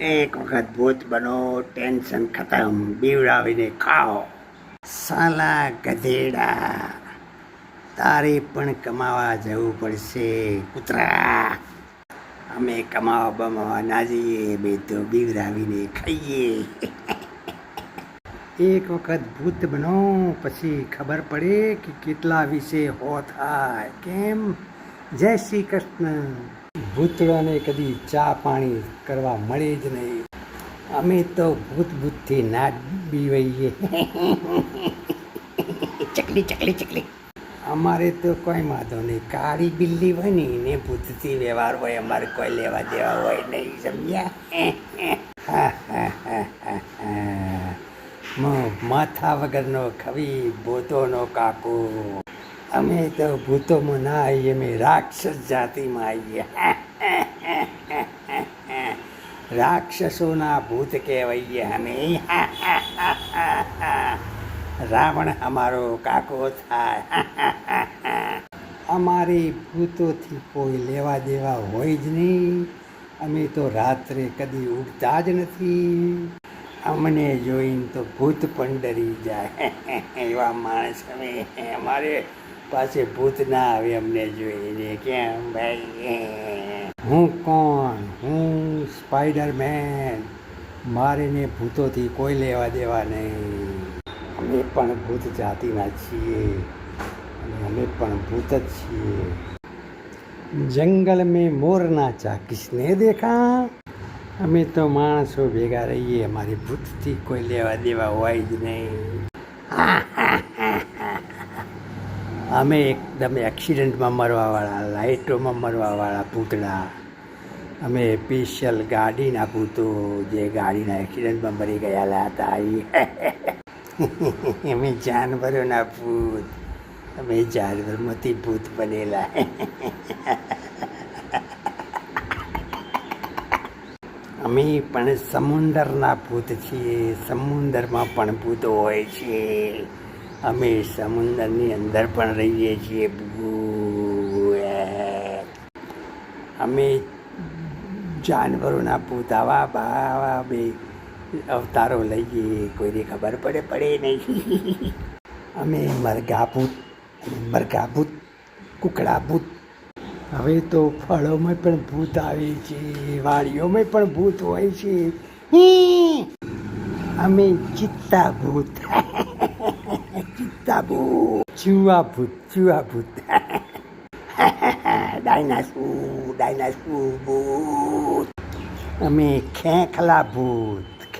એક વખત ભૂત બનો, ટેન્શન ખતમ, બીવડાવીને ખાઓ. સાલા ગધેડા, તારે પણ કમાવા જવું પડશે કૂતરા. અમે કમાવા બમાવા ના જઈએ, બે તો બીવડાવીને ખાઈએ. એક વખત ભૂત બનો પછી ખબર પડે કે કેટલા વિશે હો થાય. કેમ? જય શ્રી કૃષ્ણ. ભૂતળાને કદી ચા પાણી કરવા મળે જ નહીં. અમે તો ભૂતથી ના બીવાઈએ. ચકલી ચકલી ચકલી. અમારે તો કોઈ વાંધો નહીં, કાળી બિલ્લી હોય ને ભૂતથી વ્યવહાર હોય, અમારે કોઈ લેવા દેવા હોય નહીં, સમજ્યા? માથા વગરનો ખવી ભૂતોનો કાકો. અમે તો ભૂતોમાં ના આવીએ, અમે રાક્ષસ જાતિમાં આવીએ. રાક્ષસોના ભૂત કહેવાઈએ અમે. રાવણ અમારો કાકો થાય. અમારે ભૂતોથી કોઈ લેવા દેવા હોય જ નહીં. અમે તો રાત્રે કદી ઉઠતા જ નથી. અમને જોઈને તો ભૂત પણ ડરી જાય. એવા માણસ અમે. અમારે પાસે ભૂત ના આવે અમને જોઈને. કેમ ભાઈ? હું કોણ? હું સ્પાઈડરમેન. મારે ને ભૂતોથી કોઈ લેવા દેવા નહીં. અમે પણ ભૂત જાતિના છીએ અને અમે પણ ભૂત જ છીએ. જંગલ મેં મોર નાચા કિસને દેખા. અમે તો માણસો ભેગા રહીએ, અમારી ભૂતથી કોઈ લેવા દેવા હોય જ નહીં. અમે એકદમ એક્સિડન્ટમાં મરવાવાળા, લાઇટોમાં મરવાવાળા ભૂતડા. અમે સ્પેશિયલ ગાડીના ભૂતો, જે ગાડીના એક્સિડન્ટમાં મરી ગયેલા હતા. અમે જાનવરોના ભૂત. અમે જાનવરમાંથી ભૂત બનેલા. અમે પણ સમુંદરના ભૂત છીએ. સમુંદરમાં પણ ભૂત હોય છે. અમે સમુંદરની અંદર પણ રહીએ છીએ. અમે જાનવરોના ભૂત આવા બે અવતારો લઈએ, કોઈને ખબર પડે નહીં. અમે મરઘા ભૂત, કુકડા ભૂત. હવે તો ફળોમાં પણ ભૂત આવે છે, વાડીઓમાં પણ ભૂત હોય છે. અમે ચિત્તા ભૂત, ચૂવા ભૂત. ડાયનાસોર ભૂત. અમે ખેખલા ભૂત.